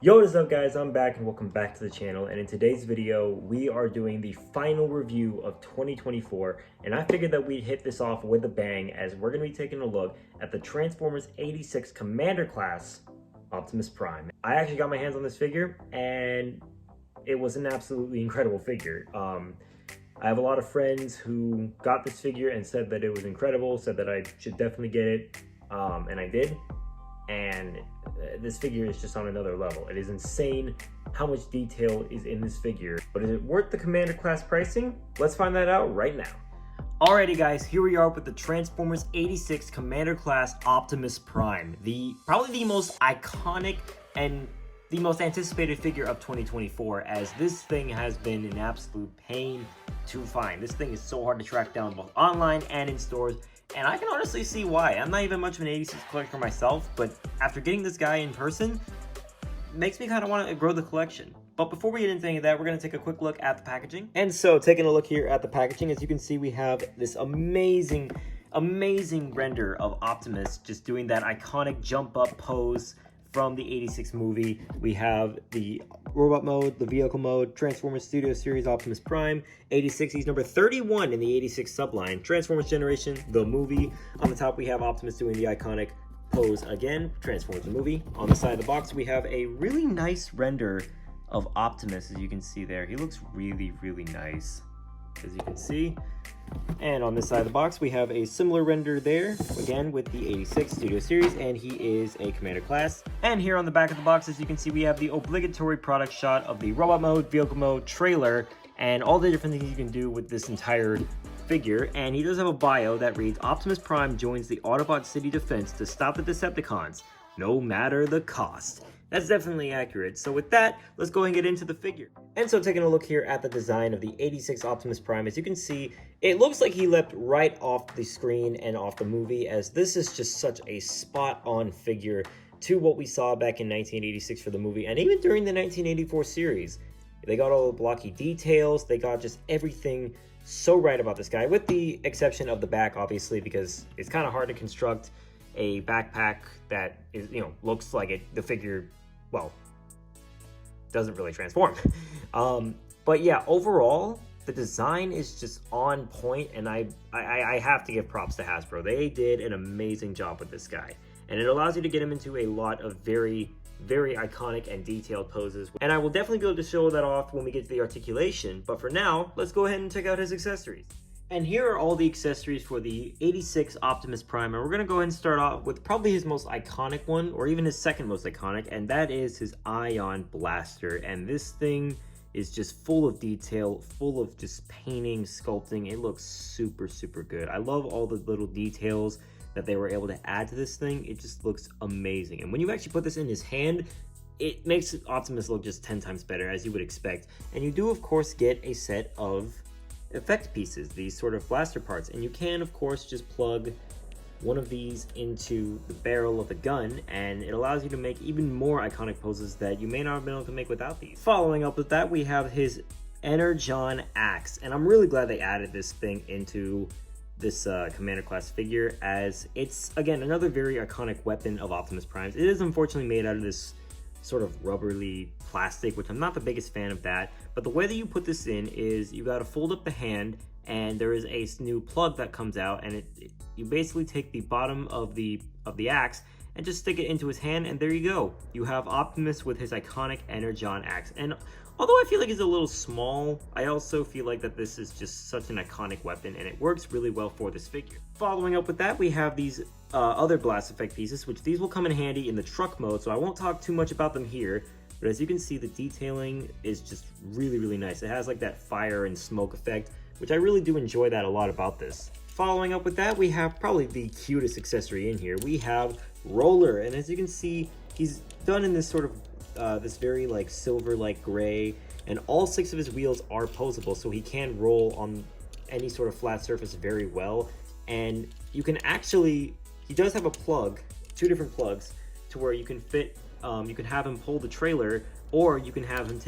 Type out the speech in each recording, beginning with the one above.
Yo, what is up guys? I'm back and welcome back to the channel, and in today's video we are doing the final review of 2024, and I figured that we'd hit this off with a bang as we're going to be taking a look at the Transformers 86 Commander Class Optimus Prime. I actually got my hands on this figure and it was an absolutely incredible figure. I have a lot of friends who got this figure and said that it was incredible, said that I should definitely get it, and I did. And this figure is just on another level. It is insane how much detail is in this figure. But is it worth the Commander class pricing? Let's find that out right now. Alrighty guys, here we are with the Transformers 86 Commander class Optimus Prime. Probably the most iconic and the most anticipated figure of 2024, as this thing has been an absolute pain to find. This thing is so hard to track down both online and in stores. And I can honestly see why. I'm not even much of an 86 collector myself, but after getting this guy in person, makes me kind of want to grow the collection. But before we get into any of that, we're going to take a quick look at the packaging. And so, taking a look here at the packaging, as you can see, we have this amazing render of Optimus just doing that iconic jump up pose from the 86 movie. We have the robot mode, the vehicle mode, Transformers Studio Series Optimus Prime, 86, he's number 31 in the 86 subline, Transformers Generation, the movie. On the top we have Optimus doing the iconic pose again, Transformers the movie. On the side of the box we have a really nice render of Optimus, as you can see there. He looks really nice, as you can see. And on this side of the box, we have a similar render there, again with the 86 Studio Series, and he is a Commander class. And here on the back of the box, as you can see, we have the obligatory product shot of the robot mode, vehicle mode, trailer, and all the different things you can do with this entire figure. And he does have a bio that reads, Optimus Prime joins the Autobot City Defense to stop the Decepticons, no matter the cost. That's definitely accurate. So with that, let's go and get into the figure. And so taking a look here at the design of the 86 Optimus Prime, as you can see, it looks like he leapt right off the screen and off the movie, as this is just such a spot-on figure to what we saw back in 1986 for the movie, and even during the 1984 series. They got all the blocky details, they got just everything so right about this guy, with the exception of the back, obviously, because it's kind of hard to construct a backpack that is, looks like the figure, well, doesn't really transform. But yeah, overall, the design is just on point, and I have to give props to Hasbro. They did an amazing job with this guy, and it allows you to get him into a lot of very iconic and detailed poses. And I will definitely be able to show that off when we get to the articulation, but for now, let's go ahead and check out his accessories. And here are all the accessories for the 86 Optimus Prime, and we're going to go ahead and start off with probably his most iconic one, or even his second most iconic, and that is his Ion Blaster. And this thing is just full of detail, full of just painting, sculpting. It looks super good. I love all the little details that they were able to add to this thing. It just looks amazing. And when you actually put this in his hand, it makes Optimus look just 10 times better, as you would expect. And you do, of course, get a set of effect pieces, these sort of blaster parts, and you can of course just plug one of these into the barrel of the gun, and it allows you to make even more iconic poses that you may not have been able to make without these. Following up with that, we have his Energon Axe, and I'm really glad they added this thing into this Commander class figure, as it's again another very iconic weapon of Optimus Prime's. It is unfortunately made out of this sort of rubbery plastic, which I'm not the biggest fan of that, but the way that you put this in is you got to fold up the hand, and there is a new plug that comes out, and you basically take the bottom of the axe and just stick it into his hand, and there you go. You have Optimus with his iconic Energon Axe. And although I feel like it's a little small, I also feel like that this is just such an iconic weapon, and it works really well for this figure. Following up with that, we have these other blast effect pieces, which these will come in handy in the truck mode, so I won't talk too much about them here. But as you can see, the detailing is just really nice. It has like that fire and smoke effect, which I really do enjoy that a lot about this. Following up with that, we have probably the cutest accessory in here. We have Roller, and as you can see, he's done in this sort of this very like silver like gray, and all 6 of his wheels are posable, so he can roll on any sort of flat surface very well. And you can actually, he does have a plug, 2 different plugs, to where you can fit, you can have him pull the trailer, or you can have him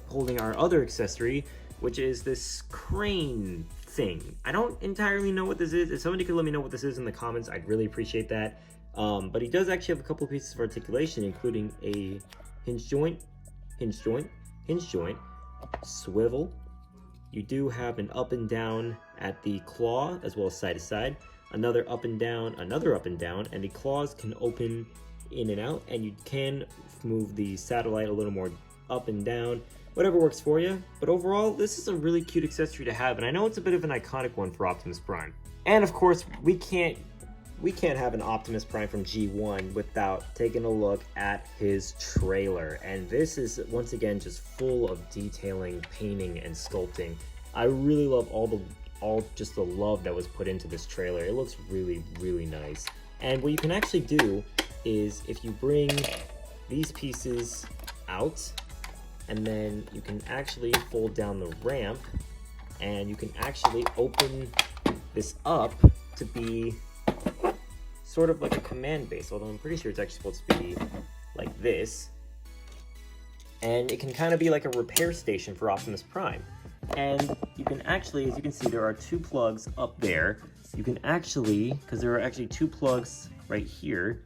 holding our other accessory, which is this crane thing. I don't entirely know what this is. If somebody could let me know what this is in the comments, I'd really appreciate that. But he does actually have a couple of pieces of articulation, including hinge joint, hinge joint, hinge joint, swivel. You do have an up and down at the claw as well as side to side, another up and down, another up and down, and the claws can open in and out, and you can move the satellite a little more up and down, whatever works for you. But overall, this is a really cute accessory to have, and I know it's a bit of an iconic one for Optimus Prime. And of course, we can't have an Optimus Prime from G1 without taking a look at his trailer. And this is, once again, just full of detailing, painting, and sculpting. I really love just the love that was put into this trailer. It looks really, really nice. And what you can actually do is if you bring these pieces out, and then you can actually fold down the ramp, and you can actually open this up to be sort of like a command base, although I'm pretty sure it's actually supposed to be like this. And it can kind of be like a repair station for Optimus Prime. And you can actually, as you can see, there are two plugs up there. You can actually, because there are actually two plugs right here,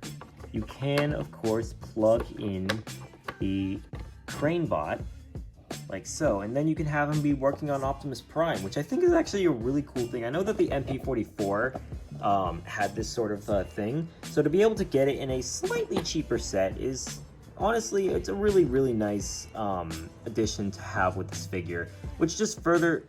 you can, of course, plug in the crane bot like so, and then you can have him be working on Optimus Prime, which I think is actually a really cool thing. I know that the MP44 had this sort of thing, so to be able to get it in a slightly cheaper set is honestly, it's a really, really nice addition to have with this figure, which just further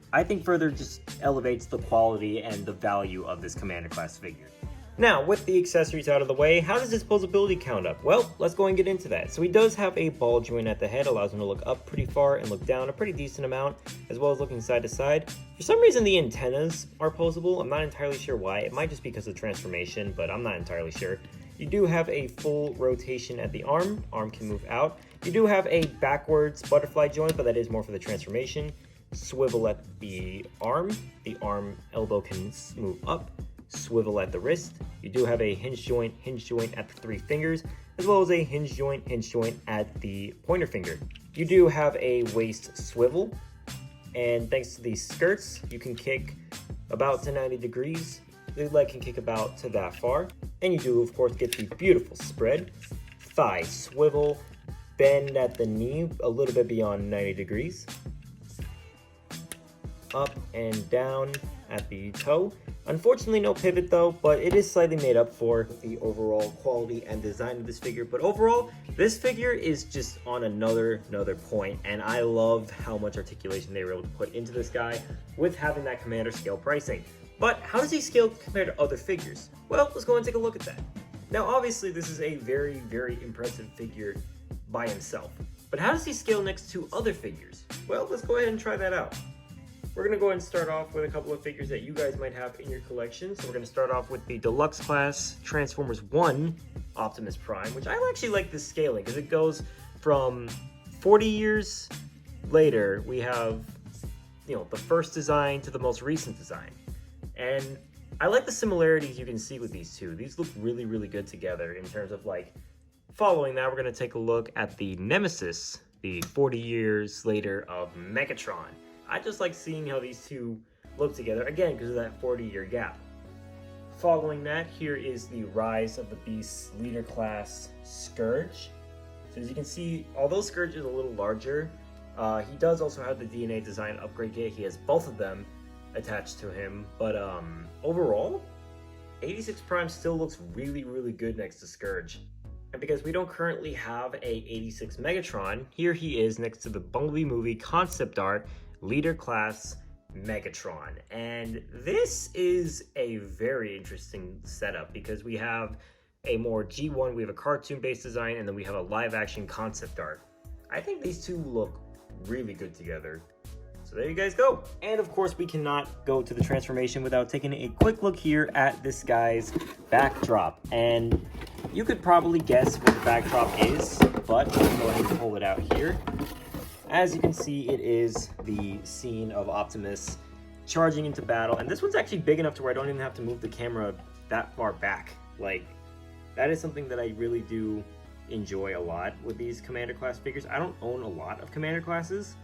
just elevates the quality and the value of this Commander class figure. Now, with the accessories out of the way, how does his posability count up? Well, let's go and get into that. So he does have a ball joint at the head, allows him to look up pretty far and look down a pretty decent amount, as well as looking side to side. For some reason, the antennas are posable. I'm not entirely sure why. It might just be because of transformation, but I'm not entirely sure. You do have a full rotation at the arm. Arm can move out. You do have a backwards butterfly joint, but that is more for the transformation. Swivel at the arm. The arm elbow can move up. Swivel at the wrist. You do have a hinge joint at the 3 fingers, as well as a hinge joint at the pointer finger. You do have a waist swivel, and thanks to these skirts, you can kick about to 90 degrees. The leg can kick about to that far. And you do, of course, get the beautiful spread. Thigh swivel, bend at the knee a little bit beyond 90 degrees. Up and down at the toe. Unfortunately, no pivot though, but it is slightly made up for the overall quality and design of this figure. But overall, this figure is just on another point, and I love how much articulation they were able to put into this guy with having that Commander scale pricing. But how does he scale compared to other figures? Well, let's go and take a look at that. Now, obviously, this is a very, very impressive figure by himself. But how does he scale next to other figures? Well, let's go ahead and try that out. We're going to go ahead and start off with a couple of figures that you guys might have in your collection. So we're going to start off with the Deluxe Class Transformers 1 Optimus Prime, which I actually like this scaling because it goes from 40 years later, we have, the first design to the most recent design. And I like the similarities you can see with these two. These look really, really good together in terms of following that, we're going to take a look at the Nemesis, the 40 years later of Megatron. I just like seeing how these two look together, again, because of that 40-year gap. Following that, here is the Rise of the Beasts Leader Class Scourge. So as you can see, although Scourge is a little larger, he does also have the DNA Design Upgrade Kit. He has both of them attached to him, but overall, 86 Prime still looks really, really good next to Scourge. And because we don't currently have a 86 Megatron, here he is next to the Bumblebee movie concept art Leader Class Megatron. And this is a very interesting setup because we have a more G1, we have a cartoon-based design, and then we have a live-action concept art. I think these two look really good together. So there you guys go. And of course, we cannot go to the transformation without taking a quick look here at this guy's backdrop. And you could probably guess what the backdrop is, but I'll go ahead and pull it out here. As you can see, it is the scene of Optimus charging into battle. And this one's actually big enough to where I don't even have to move the camera that far back. That is something that I really do enjoy a lot with these Commander class figures. I don't own a lot of Commander classes.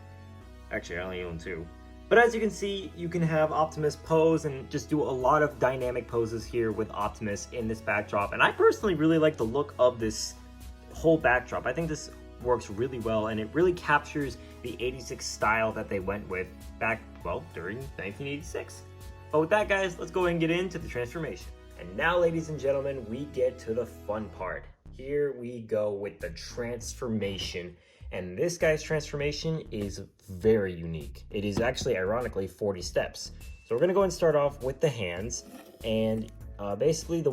Actually, I only own 2. But as you can see, you can have Optimus pose and just do a lot of dynamic poses here with Optimus in this backdrop. And I personally really like the look of this whole backdrop. I think this works really well, and it really captures the 86 style that they went with back, well, during 1986. But with that, guys, let's go ahead and get into the transformation. And now, ladies and gentlemen, we get to the fun part. Here we go with the transformation. And this guy's transformation is very unique. It is actually, ironically, 40 steps. So we're gonna go and start off with the hands, and basically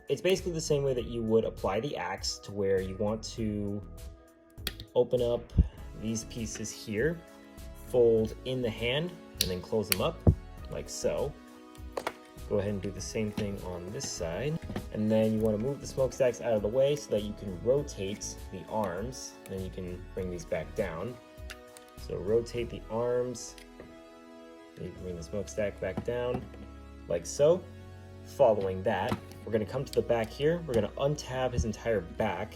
it's basically the same way that you would apply the axe, to where you want to open up these pieces here, fold in the hand, and then close them up like so. Go ahead and do the same thing on this side. And then you want to move the smokestacks out of the way so that you can rotate the arms. Then you can bring these back down. So rotate the arms. You can bring the smokestack back down like so. Following that, we're going to come to the back here. We're going to untab his entire back.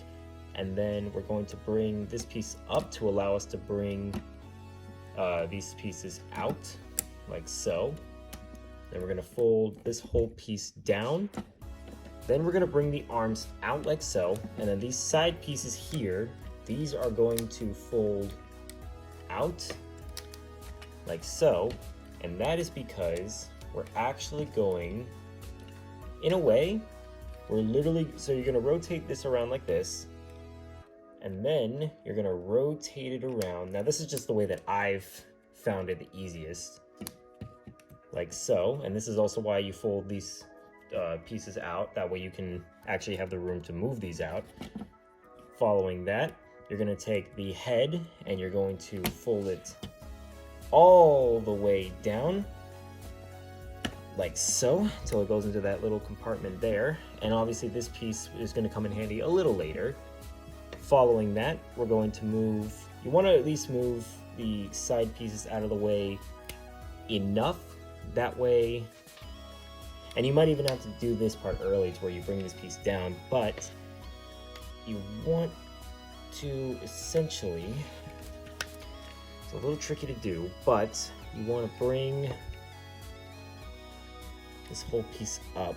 And then we're going to bring this piece up to allow us to bring these pieces out like so. Then we're gonna fold this whole piece down. Then we're gonna bring the arms out like so. And then these side pieces here, these are going to fold out like so. And that is because we're actually going, in a way, so you're gonna rotate this around like this. And then you're gonna rotate it around. Now this is just the way that I've found it the easiest. Like so, and this is also why you fold these pieces out. That way you can actually have the room to move these out. Following that, you're going to take the head and you're going to fold it all the way down like so, until it goes into that little compartment there. And obviously this piece is going to come in handy a little later. Following that, we're going to move, you want to at least move the side pieces out of the way enough. That way, and you might even have to do this part early to where you bring this piece down, but you want to essentially, it's a little tricky to do, but you want to bring this whole piece up.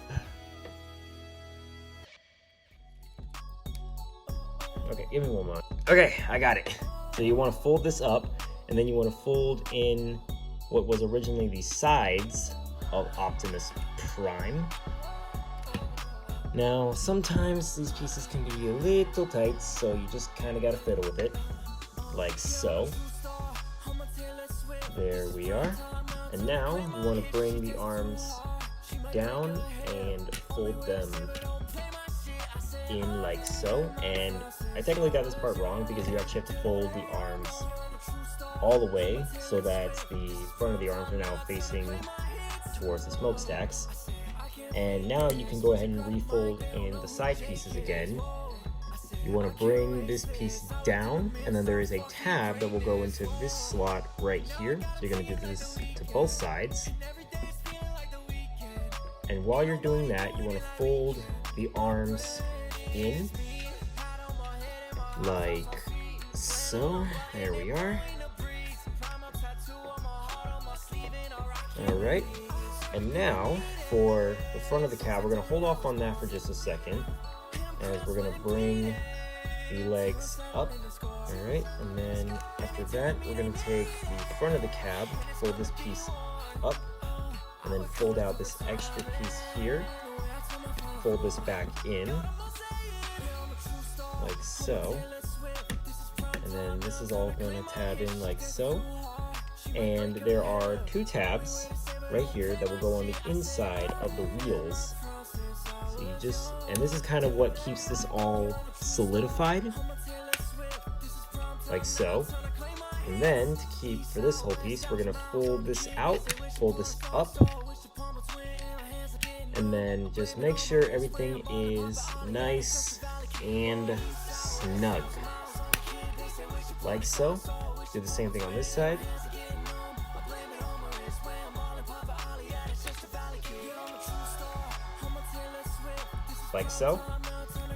Okay, give me one moment. Okay, I got it. So you want to fold this up, and then you want to fold in what was originally the sides of Optimus Prime. Now, sometimes these pieces can be a little tight, so you just kind of got to fiddle with it, like so. There we are. And now you want to bring the arms down and fold them in like so. And I technically got this part wrong because you actually have to fold the arms all the way so that the front of the arms are now facing towards the smokestacks. And now you can go ahead and refold in the side pieces again. You want to bring this piece down, and then there is a tab that will go into this slot right here. So you're going to do this to both sides. And while you're doing that, you want to fold the arms in like so. There we are. Alright, and now for the front of the cab, we're going to hold off on that for just a second, as we're going to bring the legs up. Alright, and then after that, we're going to take the front of the cab, fold this piece up, and then fold out this extra piece here, fold this back in, like so, and then this is all going to tab in like so. And there are two tabs right here that will go on the inside of the wheels. So you just, and this is kind of what keeps this all solidified, like so. And then to keep for this whole piece, we're gonna fold this out, fold this up, and then just make sure everything is nice and snug, like so. Do the same thing on this side. Like so.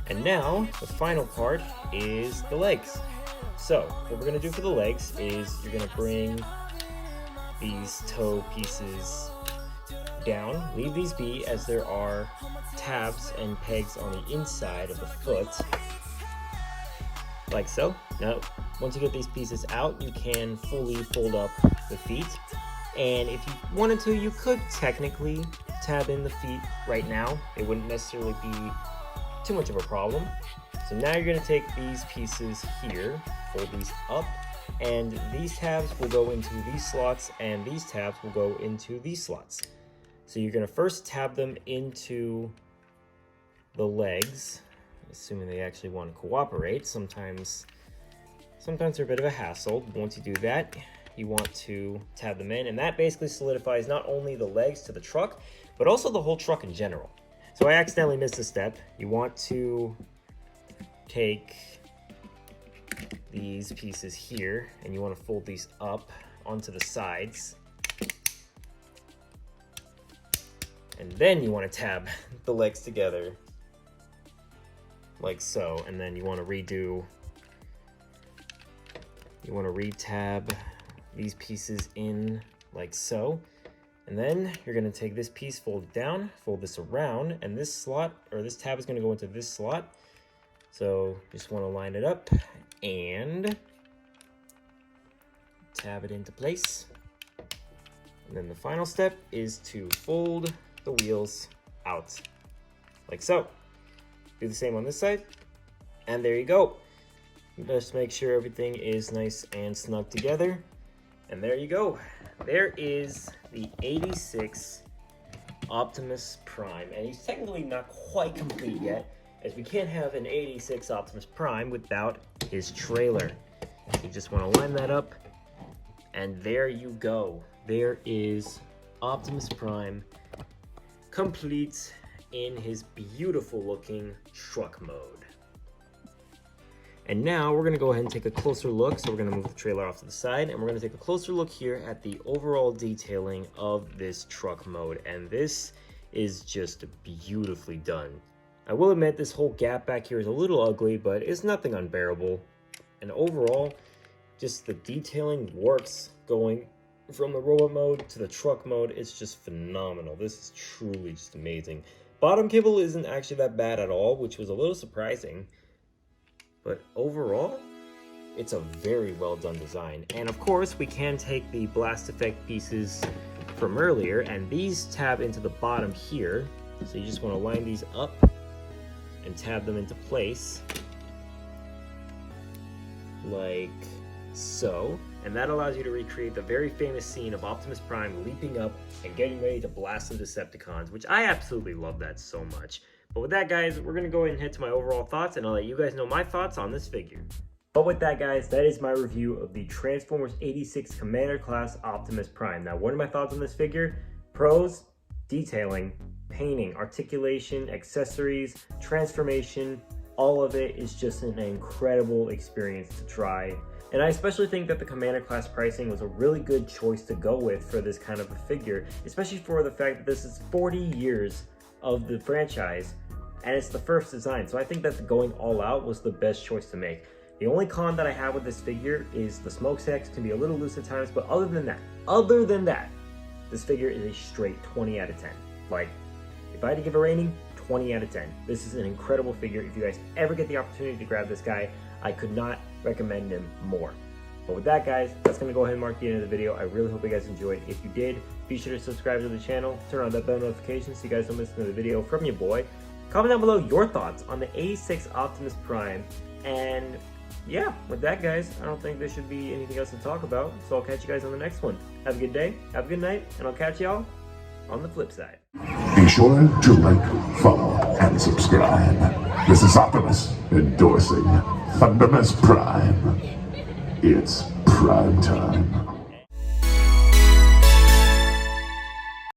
And now the final part is the legs. So what we're going to do for the legs is you're going to bring these toe pieces down, leave these be, as there are tabs and pegs on the inside of the foot. like so. Now, once you get these pieces out, you can fully fold up the feet. And if you wanted to, you could technically tab in the feet right now. It wouldn't necessarily be too much of a problem. So now you're gonna take these pieces here, fold these up, and these tabs will go into these slots, and these tabs will go into these slots. So you're gonna first tab them into the legs, assuming they actually want to cooperate. Sometimes they're a bit of a hassle. Once you do that, you want to tab them in, and that basically solidifies not only the legs to the truck, but also the whole truck in general. So I accidentally missed a step. You want to take these pieces here, and you want to fold these up onto the sides. And then you want to tab the legs together like so, and then you want to re-tab these pieces in like so. And then you're going to take this piece, fold it down, fold this around, and this slot, or this tab, is going to go into this slot. So just want to line it up and tab it into place. And then the final step is to fold the wheels out like so. Do the same on this side, and there you go. Just make sure everything is nice and snug together, and there you go. There is the 86 Optimus Prime, and he's technically not quite complete yet, as we can't have an 86 Optimus Prime without his trailer. You just want to line that up, and there you go. There is Optimus Prime, complete in his beautiful looking truck mode. And now we're gonna go ahead and take a closer look. So we're gonna move the trailer off to the side, and we're gonna take a closer look here at the overall detailing of this truck mode. And this is just beautifully done. I will admit this whole gap back here is a little ugly, but it's nothing unbearable. And overall, just the detailing works going from the robot mode to the truck mode. It's just phenomenal. This is truly just amazing. Bottom cable isn't actually that bad at all, which was a little surprising. But overall, it's a very well done design. And of course, we can take the blast effect pieces from earlier, and these tab into the bottom here. So you just want to line these up and tab them into place like so. And that allows you to recreate the very famous scene of Optimus Prime leaping up and getting ready to blast some Decepticons, which I absolutely love that so much. But with that, guys, we're going to go ahead and head to my overall thoughts, and I'll let you guys know my thoughts on this figure. But with that, guys, that is my review of the Transformers 86 Commander Class Optimus Prime. Now, what are my thoughts on this figure? Pros: detailing, painting, articulation, accessories, transformation. All of it is just an incredible experience to try. And I especially think that the Commander Class pricing was a really good choice to go with for this kind of a figure, especially for the fact that this is 40 years of the franchise, and it's the first design. So I think that going all out was the best choice to make. The only con that I have with this figure is the smokestacks can be a little loose at times, but other than that, this figure is a straight 20 out of 10. Like, if I had to give a rating, 20 out of 10. This is an incredible figure. If you guys ever get the opportunity to grab this guy, I could not recommend him more. But with that, guys, that's going to go ahead and mark the end of the video. I really hope you guys enjoyed. If you did, be sure to subscribe to the channel, turn on that bell notification so you guys don't miss another video from your boy. Comment down below your thoughts on the 86 Optimus Prime. And yeah, with that, guys, I don't think there should be anything else to talk about. So I'll catch you guys on the next one. Have a good day, have a good night, and I'll catch y'all on the flip side. Be sure to like, follow, and subscribe. This is Optimus endorsing Thundermus Prime. It's prime time.